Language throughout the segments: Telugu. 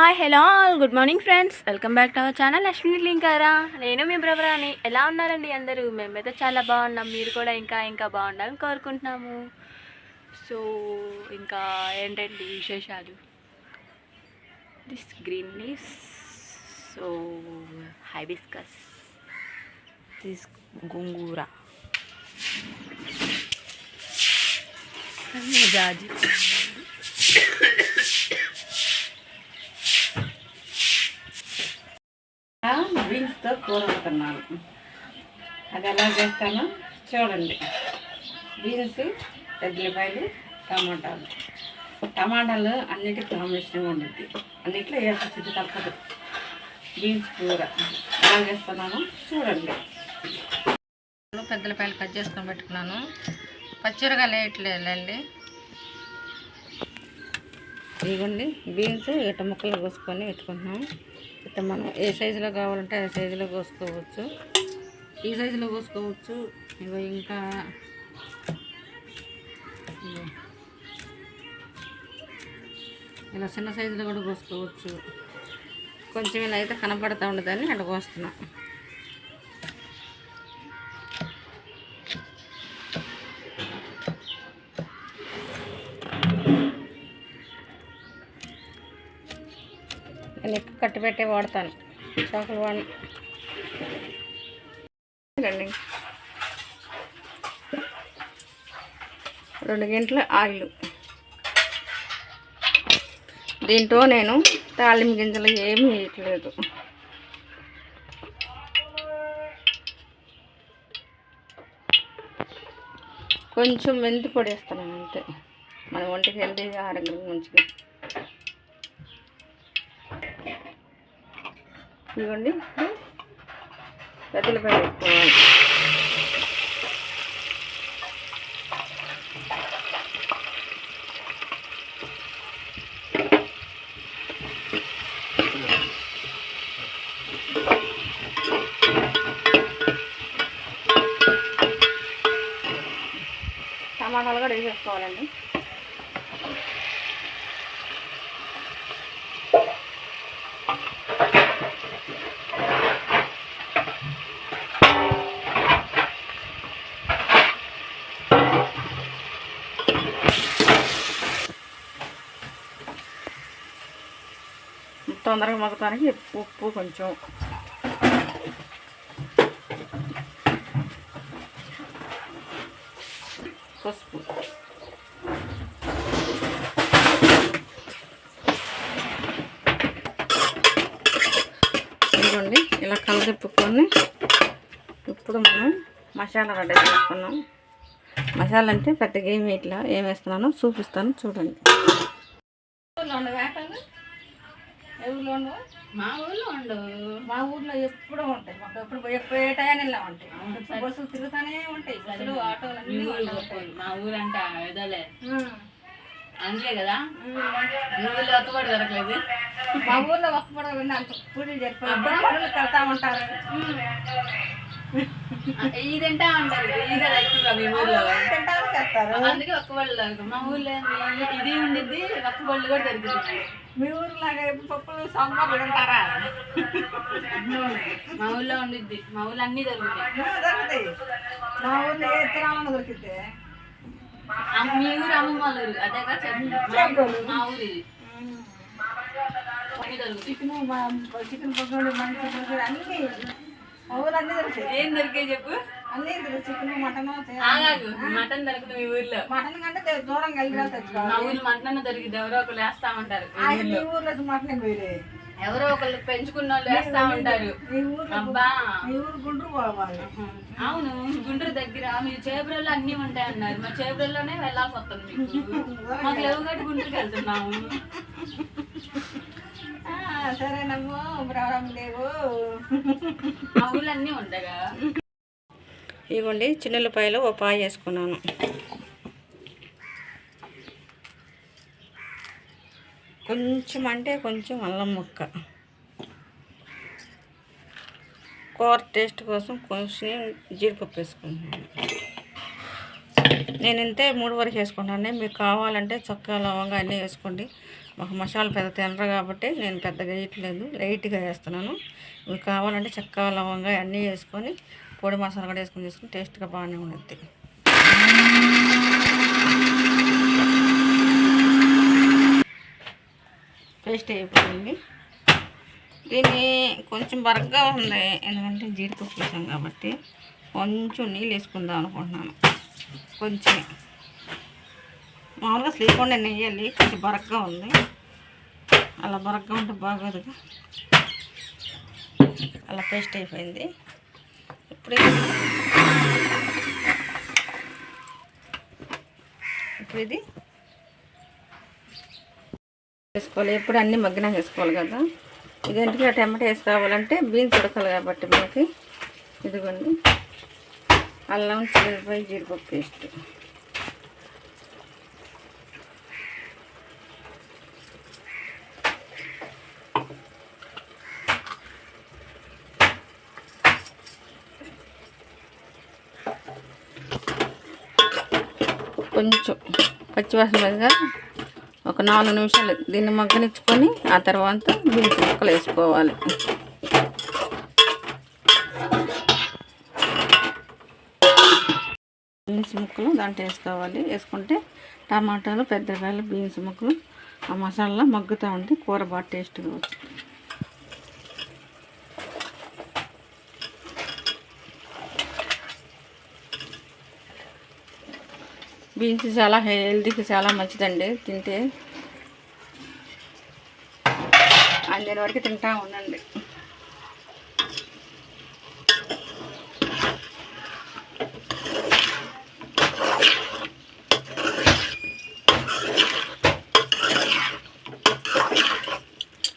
Hi hello good morning friends, welcome back to our channel Ashwini లింకారా. నేను మీ బ్రవరాని. ఎలా ఉన్నారండి అందరూ? మేమైతే చాలా బాగున్నాం. మీరు కూడా ఇంకా బాగుండాలని కోరుకుంటున్నాము. సో ఇంకా ఏంటండి విశేషాలు? This green leaves, so hibiscus, this gongura, జాజి, బీన్స్తో కూర వండుతున్నాను. అది ఎలా చేస్తానో చూడండి. బీన్స్, ఉల్లిపాయలు, టమాటాలు అన్నిటికీ కాంబినేషన్గా ఉంటుంది. అన్నిట్లో వేసి తప్పదు. బీన్స్ కూర ఎలా చేస్తున్నాను చూడండి. పెద్దలపాయలు కట్ చేసుకొని పెట్టుకున్నాను. పచ్చిరకాయలు వేయట్లేదండి. ఇదిగోండి బీన్స్ ఇట్ట ముక్కలు కోసుకొని పెట్టుకుంటున్నాం. ఇట్లా మనం ఏ సైజులో కావాలంటే ఆ సైజులో కోసుకోవచ్చు. ఈ సైజులో కోసుకోవచ్చు. ఇగో ఇంకా ఇలా చిన్న సైజులో కూడా కోసుకోవచ్చు. కొంచెం ఇలా అయితే కనపడుతూ ఉండదని అట్లా కోస్తున్నా. నేను ఎక్కువ కట్టి పెట్టే వాడతాను, చాకులు వాడిని. 2 గంటల ఆయిల్. దీంట్లో నేను తాలింపు గింజలు ఏమీ వేయట్లేదు. కొంచెం మెంతి పొడి వేస్తాను అంతే. మన ఒంటికి హెల్తీగా ఆరోగ్యంగా మంచిగా. ఇదిగోండి పెద్దలపాయ వేసుకోవాలి. టమాటాలు కూడా వేసేసుకోవాలండి. తొందరగా మగ్గటానికి ఉప్పు కొంచెం, పసుపు, ఇదిగోండి ఇలా కలదిప్పుకొని ఇప్పుడు మనం మసాలా రెడీ చేసుకున్నాం. మసాలా అంటే పెద్దగా ఏం వేస్తున్నానో చూపిస్తాను చూడండి. ఊళ్ళో ఉండవు, మా ఊళ్ళో ఉండవు. మా ఊళ్ళో ఎప్పుడూ ఉంటాయి. మాకు ఎప్పుడు ఏ టైంలో ఉంటాయి. బస్సులు తిరుగుతూనే ఉంటాయి. బస్సులు, ఆటోలు అన్నీ. మా ఊరు అంటే ఏదోలే అంతే కదా. ఊళ్ళో ఒక్క కూడా దొరకలేదు. మా ఊళ్ళో ఒక్క కూడా అంత పూజలు జరిపి వెళ్తా ఉంటారు. ఇది తింటా ఉంటారు. ఇది ఎక్కువగా మీ ఊళ్ళో తింటారు, చేస్తారు. అందుకే ఒక్క బళ్ళు దొరకదు. మా ఊళ్ళో ఇది ఉండిద్ది, ఒక్క బళ్ళు కూడా దొరుకుతుంది. మీ ఊర్లాగా పప్పులు, సాంబార్లు తింటారా? మా ఊళ్ళో ఉండిద్ది. మా ఊళ్ళో అన్నీ దొరుకుతాయి. మా ఊర్లో ఏ తినాలన్నా దొరికితే. మీ ఊరు అమ్మమ్మ వాళ్ళ ఊరు అదేగా మా ఊరు ఇది. అన్నీ దొరుకుతాయి. చికెన్ పకోడీ, మంచి అన్నీ మా ఊరు అన్నీ దొరుకుతాయి. ఏం దొరికాయి చెప్పు? అన్నీ చికెన్, మటన్. మటన్ దొరుకుతుంది మీ ఊర్లో. మటన్ కంటే దూరం కలిగి తెచ్చుకోవాలి. మా ఊర్లో మటన్ దొరికింది. ఎవరో ఒకరు వేస్తా ఉంటారు. మీ ఊర్లో మటన్ పోయి ఎవరో ఒకళ్ళు పెంచుకున్న వాళ్ళు వేస్తా ఉంటారు. అబ్బా మీ ఊరు గుంటూరు పోవాలి. అవును, గుంటూరు దగ్గర మీరు చేబ్రోల్లో అన్నీ ఉంటాయి అన్నారు. మా చేబ్రోల్లోనే వెళ్ళాల్సి వస్తుంది మీకు. మాకు లేవు కాబట్టి గుంటూరుకి వెళ్తున్నాము. సరేనమ్మో, బ్రహ్మ లేవు. మా ఊళ్ళో అన్నీ ఉండగా. ఇవ్వండి చిన్నపాయలు ఓ పాయ వేసుకున్నాను. కొంచెం అంటే కొంచెం అల్లం ముక్క, కూర టేస్ట్ కోసం కొంచెం జీడిపప్పు వేసుకుంటున్నాను. నేను ఇంతే 3 వరకు వేసుకుంటాను. మీకు కావాలంటే చక్క లవంగా అన్నీ వేసుకోండి. ఒక మసాలా పెద్ద తినరు కాబట్టి నేను పెద్దగా వేయట్లేదు, లైట్గా వేస్తున్నాను. ఇవి కావాలంటే చెక్క లవంగా అన్నీ వేసుకొని పొడి మసాలా కూడా వేసుకొని తీసుకుని టేస్ట్గా బాగానే ఉంటుంది. పేస్ట్ అయిపోయింది. దీన్ని కొంచెం బరగ్గా ఉంది, ఎందుకంటే జీడిపప్పు వేసాం కాబట్టి కొంచెం నీళ్ళు వేసుకుందాం అనుకుంటున్నాను. కొంచెం మామూలుగా స్లీకుండా నెయ్యాలి, కొంచెం బరగ్గా ఉంది. అలా బరగ్గా ఉంటే బాగోదుగా. అలా పేస్ట్ అయిపోయింది. ఇప్పుడు ఇది వేసుకోవాలి. ఎప్పుడు అన్నీ మగ్గినాక వేసుకోవాలి కదా. ఇదేంటికి టమాటా వేసి కావాలంటే బీన్స్ ఉడకాలి కాబట్టి మనకి. ఇదిగోండి అల్లం, చిల్లిపాయ, జీడిపప్పు పేస్ట్. కొంచెం పచ్చివాసన మీద ఒక 4 నిమిషాలు దీన్ని మగ్గనిచ్చుకొని ఆ తర్వాత బీన్స్ ముక్కలు వేసుకోవాలి. బీన్స్ ముక్కలు దాంట్లో వేసుకోవాలి. వేసుకుంటే టమాటాలు, పెద్దకాయలు, బీన్స్ ముక్కలు ఆ మసాలా మగ్గుతూ ఉంటే కూర బాగా టేస్ట్గా వస్తుంది. బీన్స్ చాలా హెల్తీకి చాలా మంచిదండి. తింటే అందిన వరకు తింటా ఉండండి.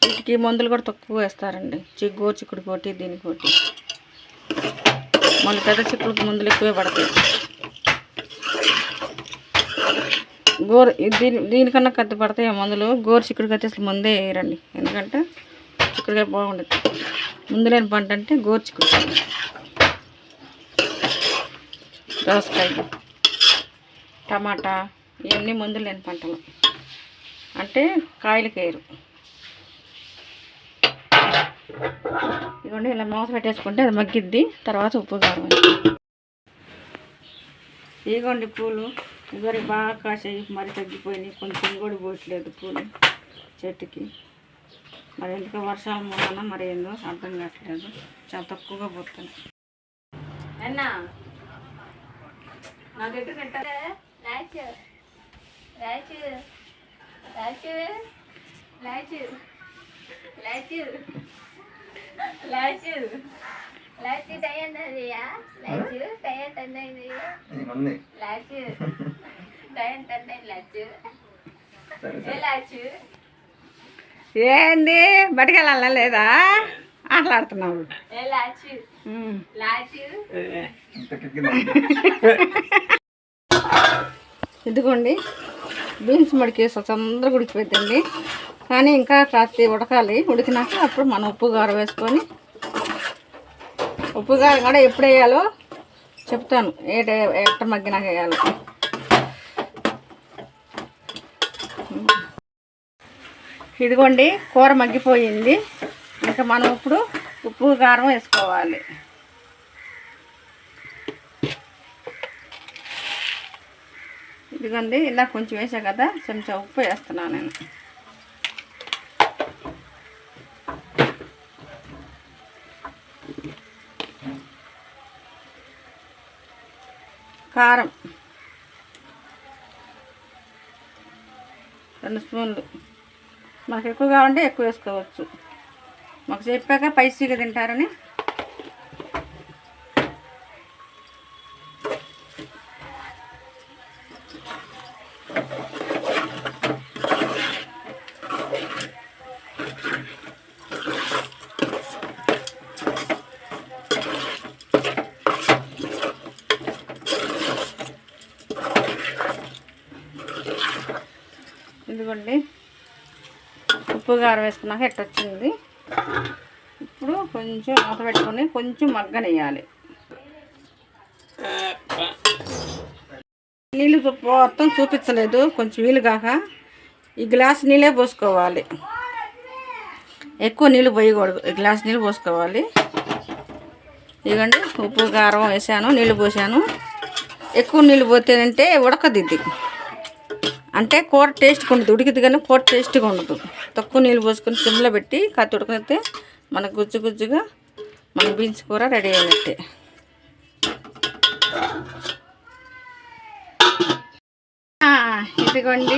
వీటికి మందులు కూడా తక్కువ వేస్తారండి. గోరు చిక్కుడు కోటి, దీనికోటి. మన పెద్ద చిక్కుడుకి మందులు ఎక్కువే పడతాయి. దీనికన్నా కత్తి పడతాయి మందులు. గోరు చిక్కుడుకి అయితే అసలు ముందే వేయరండి, ఎందుకంటే చిక్కుడుకాయ బాగుండదు. ముందు లేని పంట అంటే గోరు చిక్కుడుకాయ, దోసకాయ, టమాటా ఇవన్నీ మందులు లేని పంటలు, అంటే కాయలకి వేయరు. ఇదిగోండి ఇలా మూత పెట్టేసుకుంటే అది మగ్గిద్ది. తర్వాత ఉప్పు కారం. ఇదిగోండి పూలు ఇదివరకు బాగా కాసాయి, మరి తగ్గిపోయినాయి. కొంచెం కూడా పోయట్లేదు పూలు చెట్టుకి. మరి ఎందుకో వర్షాల మూలన మరి ఏందో అర్థం కావట్లేదు, చాలా తక్కువగా పోతున్నాయి. అన్నా నా దగ్గర తింటారా? లాచి తయ్యందయ్యా, లాచు తయ్యంతందయ్య, లాచు తయ్యంతందయ్య, లాచు ఏ లాచు ఏంది బయటకెళ్ళాలా లేదా ఆటలాడుతున్నావు? ఏ లాచు లాచు. ఇదిగోండి బీన్స్ మడికేసి తొందరగా ఉడికిపోద్దండి. కానీ ఇంకా కాస్త ఉడకాలి. ఉడికినాక అప్పుడు మనం ఉప్పు కారం వేసుకొని, ఉప్పు కారం కూడా ఎప్పుడు వేయాలో చెప్తాను, ఎట్ట మగ్గినాక వేయాలో. ఇదిగోండి కూర మగ్గిపోయింది. ఇంకా మనం ఇప్పుడు ఉప్పు కారం వేసుకోవాలి. ఇదిగోండి ఇలా కొంచెం వేసా కదా, చెంచా ఉప్పు వేస్తున్నాను నేను. కారం 2 స్పూన్లు. మనకు ఎక్కువ కావాలంటే ఎక్కువ వేసుకోవచ్చు. మాకు చెప్పాక స్పైసీగా తింటారని. ఇదిగోండి ఉప్పు కారం వేసుకున్నాక ఎట్టొచ్చింది. ఇప్పుడు కొంచెం మూత పెట్టుకొని కొంచెం మగ్గనియాలి. నీళ్ళు మొత్తం చూపించలేదు, కొంచెం వీలు కాక ఈ గ్లాస్ నీళ్ళే పోసుకోవాలి, ఎక్కువ నీళ్ళు పోయకూడదు. ఈ గ్లాస్ నీళ్ళు పోసుకోవాలి. ఇదిగోండి ఉప్పు కారం వేసాను, నీళ్ళు పోసాను. ఎక్కువ నీళ్ళు పోతేనంటే ఉడకదు ఇది, అంటే కూర టేస్ట్గా ఉండదు. ఉడికిది కానీ కూర టేస్ట్గా ఉండదు. తక్కువ నీళ్ళు పోసుకొని సిమ్లో పెట్టి కత్తి ఉడకనిస్తే మనకు గుజ్జు గుజ్జుగా మన బీన్స్ కూర రెడీ అయినట్టే. ఇదిగోండి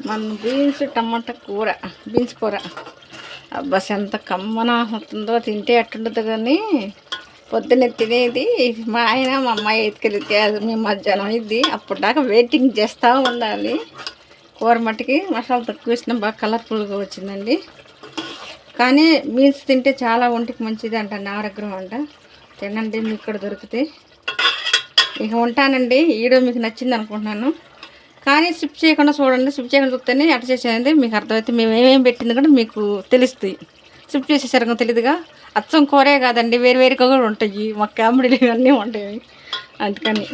మన బీన్స్ టమాటా కూర, బీన్స్ కూర. అబ్బాస్ ఎంత కమ్మన అవుతుందో, తింటే ఎట్టుంటుందో. కానీ పొద్దున్నే తినేది మా ఆయన మా అమ్మాయి ఎత్తుకెళ్తే అది మేము మధ్యాహ్నం ఇది అప్పటిదాకా వెయిటింగ్ చేస్తూ ఉండాలి. కూర మట్టికి మసాలా తక్కువ వేసినా బాగా కలర్ఫుల్గా వచ్చిందండి. కానీ బీన్స్ తింటే చాలా ఒంటికి మంచిది అంట, ఆరోగ్యం అంట. తినండి మీకు ఇక్కడ దొరికితే. ఇక ఉంటానండి. ఈ వీడియో మీకు నచ్చింది అనుకుంటున్నాను. కానీ స్కిప్ చేయకుండా చూడండి. స్కిప్ చేయకుండా చూస్తేనే ఎట్ట చేసేది మీకు అర్థమైతే మేము ఏమేమి పెట్టింది కూడా మీకు తెలుస్తాయి. స్కిప్ చేసేసరికి తెలియదుగా. అచ్చం కూరే కాదండి, వేరు వేరుగా కూడా ఉంటాయి. మా కామెడీలు ఇవన్నీ ఉంటాయి. అందుకని